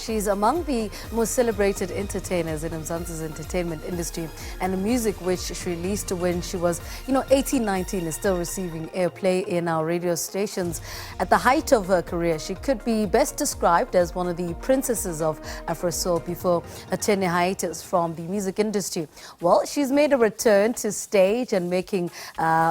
she's among the most celebrated entertainers in Mzansi's entertainment industry, and the music which she released when she was, 18, 19 is still receiving airplay in our radio stations. At the height of her career, she could be best described as one of the princesses of Afro-soul before attending hiatus from the music industry. Well, she's made a return to stage and making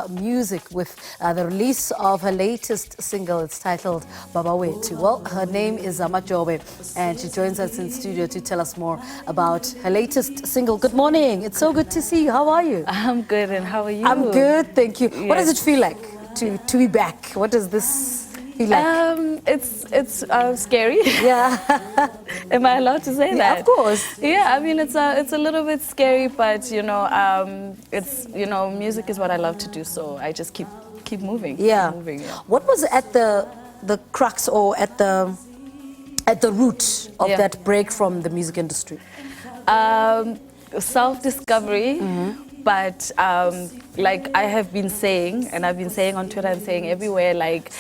music with the release of her latest single. It's titled Wethu. Well, her name is ZamaJobe, and she joins us in studio to tell us more about her latest single. Good morning. It's so good to see you. How are you? I'm good, and how are you? I'm good, thank you. Yes. What does it feel like to be back? What does this feel like? It's scary. Yeah. Am I allowed to say that? Yeah, of course. Yeah, I mean it's a little bit scary, but it's music is what I love to do, so I just keep moving. Yeah. Keep moving, yeah. What was at the crux or at the root of that break from the music industry? Self-discovery, but like I have been saying, and I've been saying on Twitter and saying everywhere, like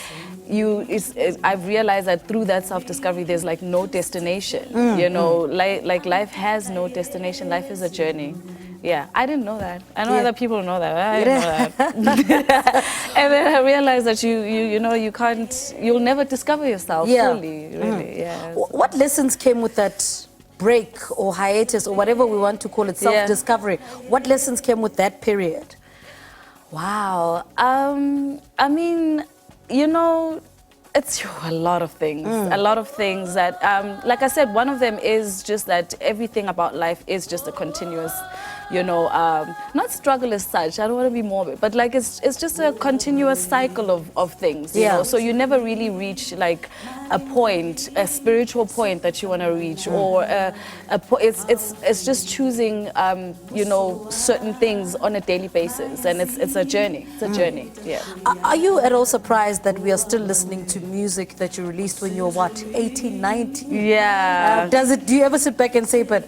I've realized that through that self-discovery, there's like no destination. Like life has no destination. Life is a journey. Yeah, I didn't know that. I know other people know that. I didn't know that. And then I realized that you'll never discover yourself fully, really. Yeah. What lessons came with that break or hiatus or whatever we want to call it, self-discovery? What lessons came with that period? Wow. I mean, it's a lot of things. A lot of things that, like I said, one of them is just that everything about life is just a continuous, not struggle as such. I don't want to be morbid, but like it's just a continuous cycle of things. You know? So you never really reach like a point, a spiritual point that you want to reach, or it's just choosing, certain things on a daily basis, and it's a journey. It's a journey. Yeah. Are you at all surprised that we are still listening to music that you released when you were what, 18, 19? Yeah. Do you ever sit back and say, but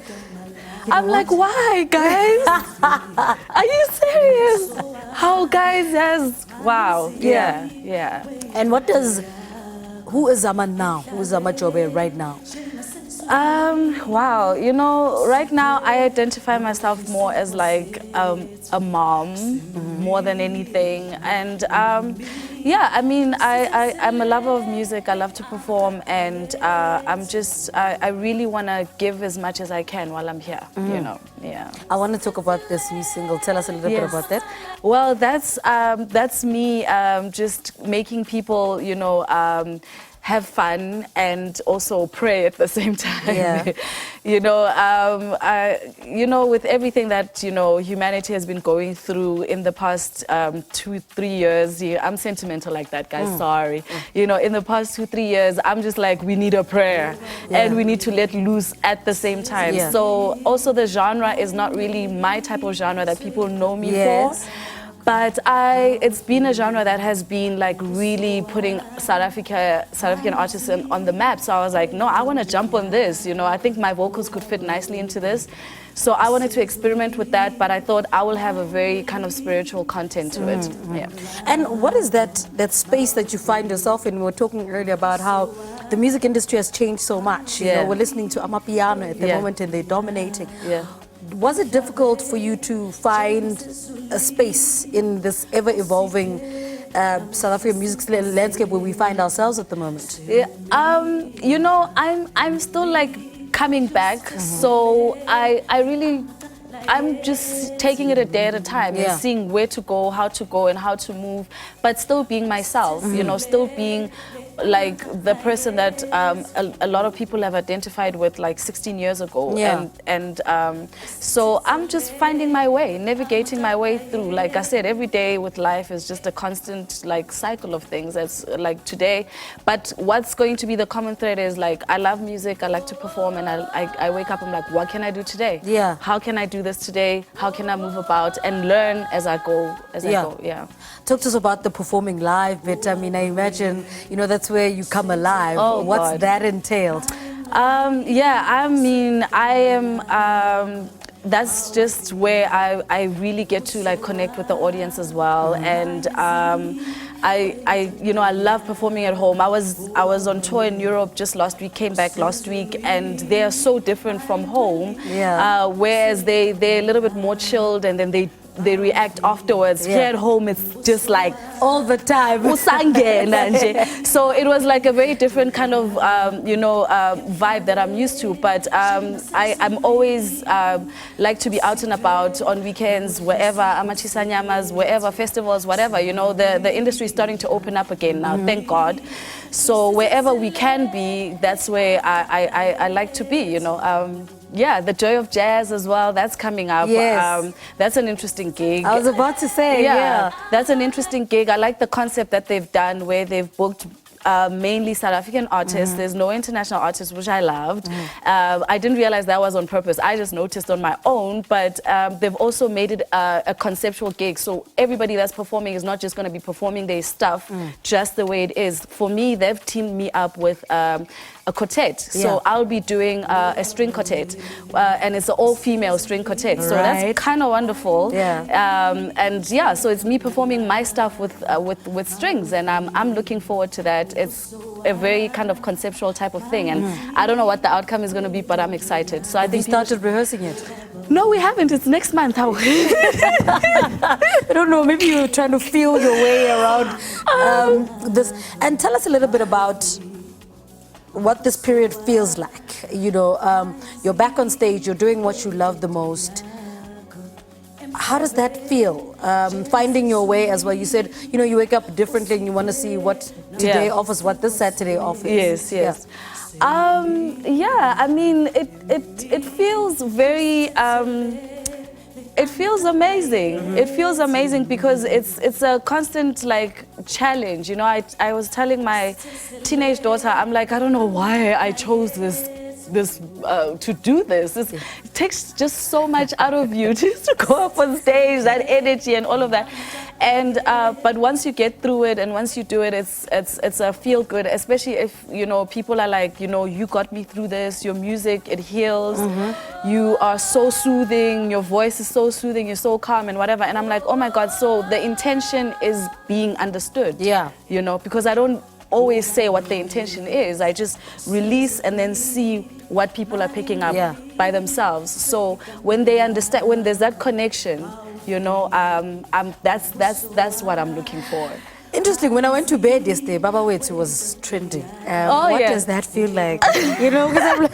I'm like, why, guys? Are you serious? How, guys, wow. Yeah. And who is Zama now? Who is ZamaJobe right now? Wow, right now I identify myself more as like a mom more than anything, and I mean I'm a lover of music. I love to perform, and I really want to give as much as I can while I'm here. Yeah. I want to talk about this new single. Tell us a little bit about that. Well, that's me just making people have fun and also pray at the same time. Yeah. With everything that humanity has been going through in the past 2-3 years. I'm sentimental like that, guys. Sorry. In the past 2-3 years, I'm just like, we need a prayer, and we need to let loose at the same time. Yeah. So also the genre is not really my type of genre that people know me for. But it's been a genre that has been like really putting South African artists on the map. So I was like, no, I want to jump on this. I think my vocals could fit nicely into this. So I wanted to experiment with that, but I thought I will have a very kind of spiritual content to it. Yeah. And what is that space that you find yourself in? We were talking earlier about how the music industry has changed so much. We're listening to Amapiano at the moment, and they're dominating. Yeah. Was it difficult for you to find a space in this ever-evolving South African music landscape where we find ourselves at the moment? Yeah, I'm still like coming back, so I'm just taking it a day at a time and seeing where to go, how to go, and how to move, but still being myself. Still being like the person that a lot of people have identified with like 16 years ago. So I'm just finding my way, navigating my way through. Like I said, every day with life is just a constant like cycle of things. That's like today, but what's going to be the common thread is like, I love music, I like to perform, and I wake up, I'm like, what can I do today? How can I do this today? How can I move about and learn as I go? Talk to us about the performing live bit. I mean, I imagine, that's where you come alive. What's that entailed? I mean, I am that's just where I really get to like connect with the audience as well, and I love performing at home. I was on tour in Europe just last week, came back last week, and they are so different from home. Yeah. Whereas they're a little bit more chilled, and then they react afterwards. Yeah. Here at home, it's just like all the time. So it was like a very different kind of, vibe that I'm used to. But I'm always like to be out and about on weekends, wherever, amachisanyamas, wherever, festivals, whatever. You know, the industry is starting to open up again now, thank God. So wherever we can be, that's where I like to be, you know. Yeah, the Joy of Jazz as well, that's coming up. Yes. That's an interesting gig. I was about to say, yeah. That's an interesting gig. I like the concept that they've done where they've booked mainly South African artists. There's no international artists, which I loved. I didn't realize that was on purpose. I just noticed on my own, but they've also made it a conceptual gig. So everybody that's performing is not just going to be performing their stuff just the way it is. For me, they've teamed me up with a quartet. So I'll be doing a string quartet, and it's an all-female string quartet. So that's kind of wonderful. So it's me performing my stuff with strings, and I'm looking forward to that. It's a very kind of conceptual type of thing, and I don't know what the outcome is going to be, but I'm excited. So I think you started rehearsing it? No, we haven't. It's next month. I don't know. Maybe you're trying to feel your way around this. And tell us a little bit about what this period feels like. You know, you're back on stage, you're doing what you love the most. How does that feel? Finding your way as well. You said, you know, you wake up differently and you want to see what today offers, what this Saturday offers. Yes. I mean, it feels very. It feels amazing. It feels amazing because it's a constant like challenge. You know, I was telling my teenage daughter, I'm like, I don't know why I chose this to do this. It takes just so much out of you just to go up on stage, that energy and all of that. And but once you get through it and once you do it, it's a feel good, especially if, you know, people are like, you know, you got me through this, your music, it heals, you are so soothing, your voice is so soothing, you're so calm and whatever. And I'm like, oh my God, so the intention is being understood. Yeah. You know, because I don't always say what the intention is. I just release and then see what people are picking up by themselves. So when they understand, when there's that connection, you know, that's what I'm looking for. Interesting. When I went to bed yesterday, Baba Wethu was trending. What does that feel like? You know, because I'm like,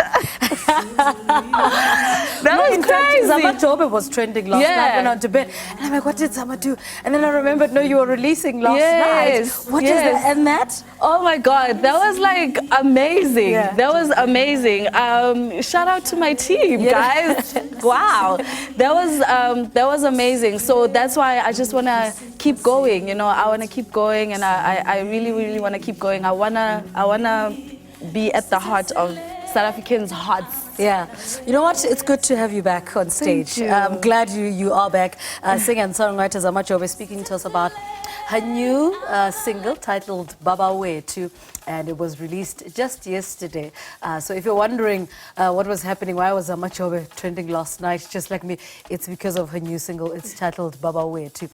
that was crazy. ZamaJobe was trending last night when I went to bed. And I'm like, what did Zama do? And then I remembered, no, you were releasing last night. What is that? And that? Oh my God, that was like amazing. That was amazing. Shout out to my team, guys. Wow. That was amazing. So that's why I just want to keep going. You know, I want to keep going. And I really, really want to keep going. I wanna be at the heart of South Africans' hearts. Yeah. You know what? It's good to have you back on stage. I'm glad you are back. Singer and songwriter ZamaJobe speaking to us about her new single titled Baba Wethu, and it was released just yesterday. So if you're wondering what was happening, why was ZamaJobe trending last night, just like me, it's because of her new single. It's titled Baba Wethu.